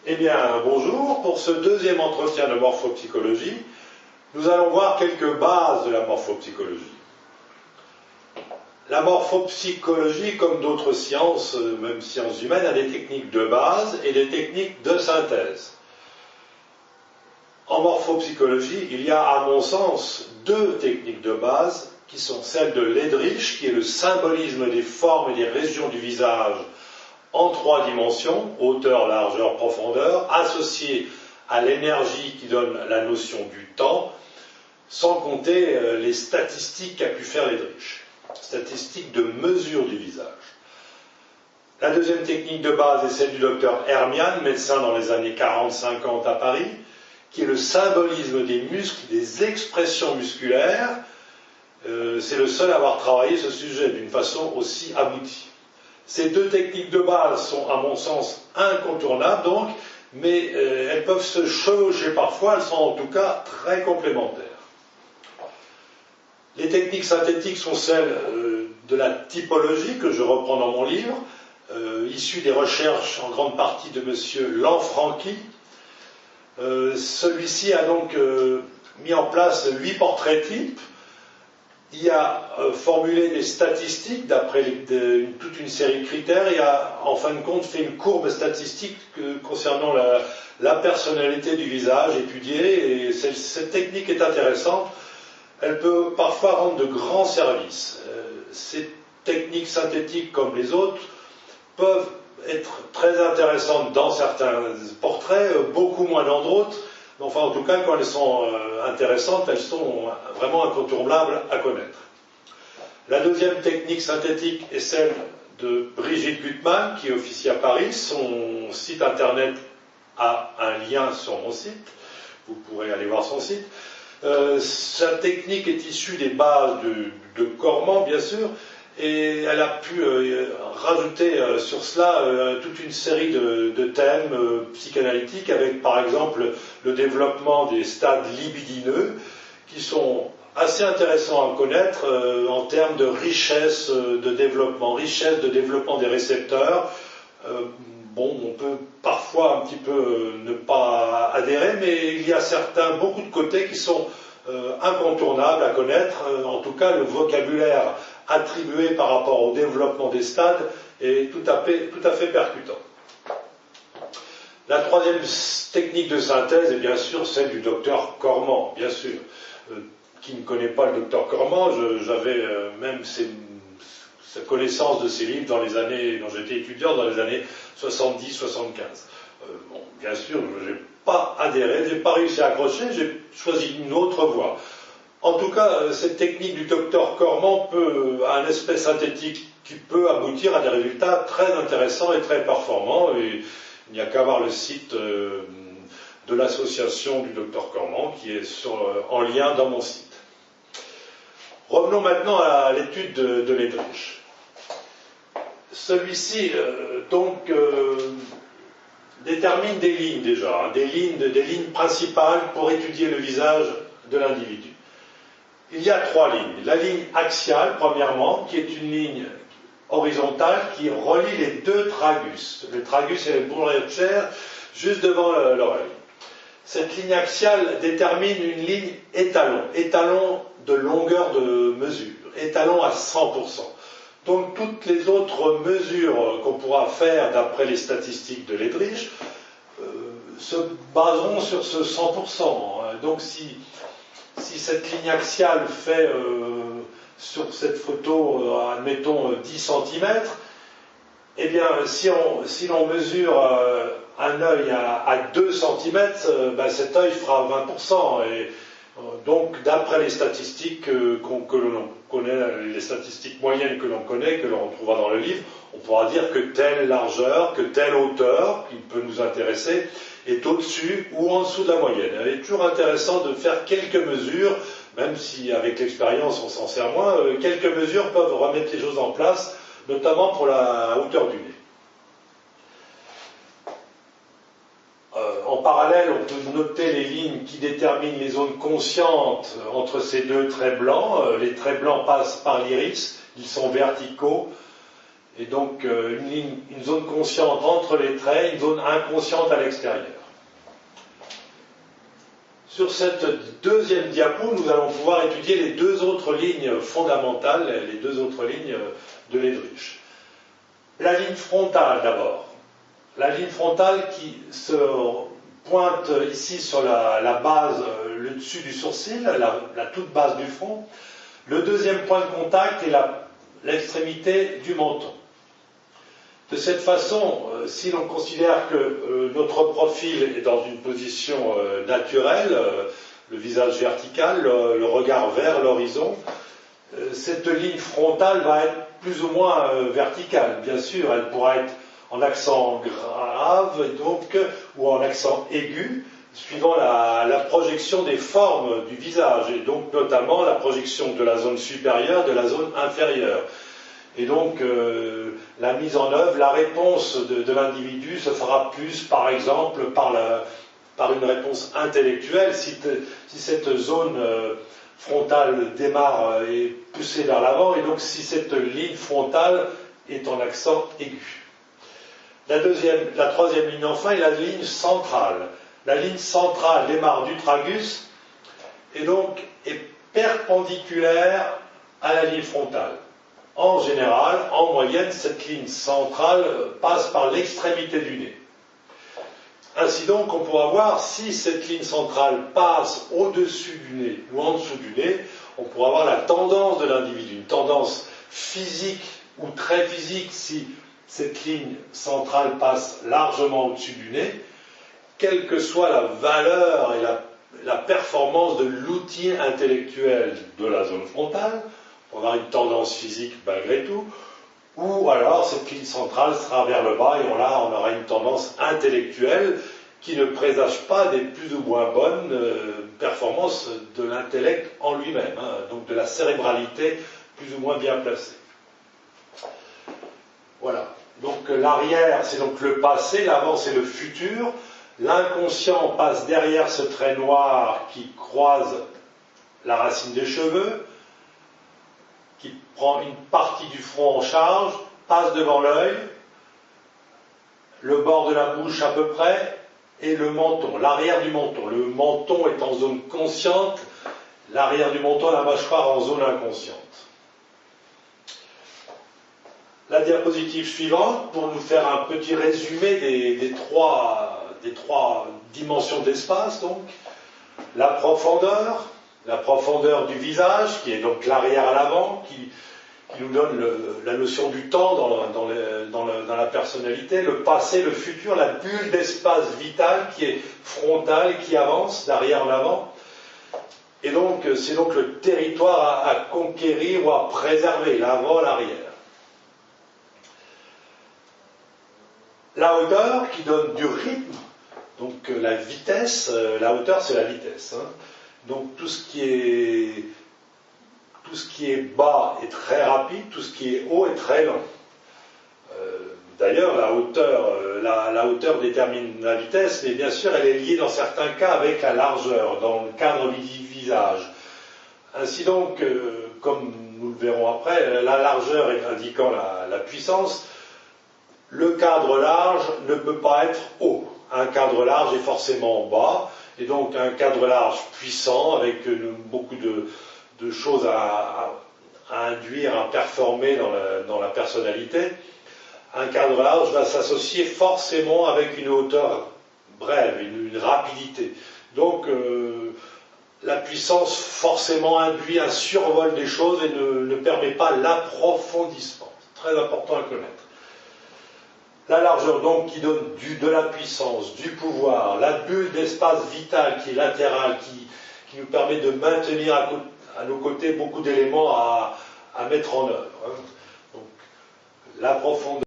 Eh bien, bonjour. Pour ce deuxième entretien de morphopsychologie, nous allons voir quelques bases de la morphopsychologie. La morphopsychologie, comme d'autres sciences, même sciences humaines, a des techniques de base et des techniques de synthèse. En morphopsychologie, il y a, à mon sens, deux techniques de base qui sont celles de Ledrich, qui est le symbolisme des formes et des régions du visage en trois dimensions, hauteur, largeur, profondeur, associées à l'énergie qui donne la notion du temps, sans compter les statistiques qu'a pu faire Ledrich, statistiques de mesure du visage. La deuxième technique de base est celle du docteur Hermian, médecin dans les années 40-50 à Paris, qui est le symbolisme des muscles, des expressions musculaires. C'est le seul à avoir travaillé ce sujet d'une façon aussi aboutie. Ces deux techniques de base sont, à mon sens, incontournables, donc, mais elles peuvent se chevaucher parfois, elles sont en tout cas très complémentaires. Les techniques synthétiques sont celles de la typologie, que je reprends dans mon livre, issues des recherches en grande partie de M. Lanfranchi. Celui-ci a donc mis en place 8 portraits types. Il a formulé des statistiques d'après toute une série de critères et a en fin de compte fait une courbe statistique concernant la personnalité du visage étudiée, et cette technique est intéressante. Elle peut parfois rendre de grands services. Ces techniques synthétiques, comme les autres, peuvent être très intéressantes dans certains portraits, beaucoup moins dans d'autres. Enfin, en tout cas, quand elles sont intéressantes, elles sont vraiment incontournables à connaître. La deuxième technique synthétique est celle de Brigitte Gutmann, qui officie à Paris. Son site internet a un lien sur mon site. Vous pourrez aller voir son site. Sa technique est issue des bases de Cormand, bien sûr, et elle a pu rajouter sur cela toute une série de thèmes psychanalytiques, avec par exemple le développement des stades libidineux, qui sont assez intéressants à connaître en termes de richesse de développement des récepteurs. On peut parfois un petit peu ne pas adhérer, mais il y a beaucoup de côtés qui sont incontournables à connaître. En tout cas, le vocabulaire attribué par rapport au développement des stades est tout à fait percutant. La troisième technique de synthèse est bien sûr celle du docteur Cormand, bien sûr. Qui ne connaît pas le docteur Cormand, j'avais même sa connaissance de ses livres dans j'étais étudiant dans les années 70-75. Bien sûr, je n'ai pas adhéré, je n'ai pas réussi à accrocher, j'ai choisi une autre voie. En tout cas, cette technique du docteur Cormand a un aspect synthétique qui peut aboutir à des résultats très intéressants et très performants. Et il n'y a qu'à voir le site de l'association du docteur Cormand qui est en lien dans mon site. Revenons maintenant à l'étude de Ledrich. Celui-ci, détermine des lignes déjà, des lignes principales pour étudier le visage de l'individu. Il y a 3 lignes. La ligne axiale, premièrement, qui est une ligne horizontale qui relie les deux tragus. Le tragus et le Brunner-Chair, juste devant l'oreille. Cette ligne axiale détermine une ligne étalon de longueur de mesure, étalon à 100%. Donc toutes les autres mesures qu'on pourra faire d'après les statistiques de Ledrich se baseront sur ce 100%. Donc si cette ligne axiale fait sur cette photo, admettons, 10 cm, eh bien si l'on mesure un œil à 2 cm, cet œil fera 20%. Et donc d'après les statistiques que l'on connaît, les statistiques moyennes que l'on connaît, que l'on retrouvera dans le livre, on pourra dire que telle largeur, que telle hauteur, qui peut nous intéresser, est au-dessus ou en dessous de la moyenne. Il est toujours intéressant de faire quelques mesures, même si avec l'expérience on s'en sert moins, quelques mesures peuvent remettre les choses en place, notamment pour la hauteur du nez. En parallèle, on peut noter les lignes qui déterminent les zones conscientes entre ces deux traits blancs. Les traits blancs passent par l'iris, ils sont verticaux. et donc une zone consciente entre les traits, une zone inconsciente à l'extérieur. Sur cette deuxième diapo, nous allons pouvoir étudier les deux autres lignes fondamentales, les deux autres lignes de Ledruch. La ligne frontale d'abord. La ligne frontale qui se pointe ici sur la base, le dessus du sourcil, la toute base du front. Le deuxième point de contact est l'extrémité du menton. De cette façon, si l'on considère que notre profil est dans une position naturelle, le visage vertical, le regard vers l'horizon, cette ligne frontale va être plus ou moins verticale. Bien sûr, elle pourra être en accent grave ou en accent aigu, suivant la projection des formes du visage, et donc notamment la projection de la zone supérieure, de la zone inférieure. Et donc, la mise en œuvre, la réponse de l'individu se fera plus, par exemple, par une réponse intellectuelle. Si cette zone frontale démarre et poussée vers l'avant, et donc si cette ligne frontale est en accent aigu. La troisième ligne enfin est la ligne centrale. La ligne centrale démarre du tragus et donc est perpendiculaire à la ligne frontale. En général, en moyenne, cette ligne centrale passe par l'extrémité du nez. Ainsi donc, on pourra voir si cette ligne centrale passe au-dessus du nez ou en dessous du nez, on pourra voir la tendance de l'individu, une tendance physique ou très physique si cette ligne centrale passe largement au-dessus du nez, quelle que soit la valeur et la performance de l'outil intellectuel de la zone frontale, on aura une tendance physique malgré tout, ou alors cette ligne centrale sera vers le bas et on aura une tendance intellectuelle qui ne présage pas des plus ou moins bonnes performances de l'intellect en lui-même, donc de la cérébralité plus ou moins bien placée. Voilà. Donc l'arrière, c'est donc le passé, l'avant, c'est le futur. L'inconscient passe derrière ce trait noir qui croise la racine des cheveux, qui prend une partie du front en charge, passe devant l'œil, le bord de la bouche à peu près, et le menton, l'arrière du menton. Le menton est en zone consciente, l'arrière du menton, la mâchoire en zone inconsciente. La diapositive suivante, pour nous faire un petit résumé des trois dimensions d'espace, donc, la profondeur du visage, qui est donc l'arrière à l'avant, qui nous donne la notion du temps dans la personnalité, le passé, le futur, la bulle d'espace vital qui est frontale et qui avance d'arrière en avant. Et donc, c'est donc le territoire à conquérir ou à préserver, l'avant, l'arrière. La hauteur qui donne du rythme, donc la vitesse, la hauteur c'est la vitesse. Donc tout ce qui est bas est très rapide, tout ce qui est haut est très lent. D'ailleurs, la hauteur détermine la vitesse, mais bien sûr elle est liée dans certains cas avec la largeur, dans le cadre du visage. Ainsi donc, comme nous le verrons après, la largeur indiquant la puissance, le cadre large ne peut pas être haut. Un cadre large est forcément bas, et donc un cadre large puissant, avec beaucoup de choses à induire, à performer dans la personnalité. Un cadre large va s'associer forcément avec une hauteur brève, une rapidité. Donc la puissance forcément induit un survol des choses et ne permet pas l'approfondissement. C'est très important à connaître. La largeur donc qui donne de la puissance, du pouvoir, la bulle d'espace vital qui est latérale, qui nous permet de maintenir à nos côtés beaucoup d'éléments à mettre en œuvre. Donc la profondeur.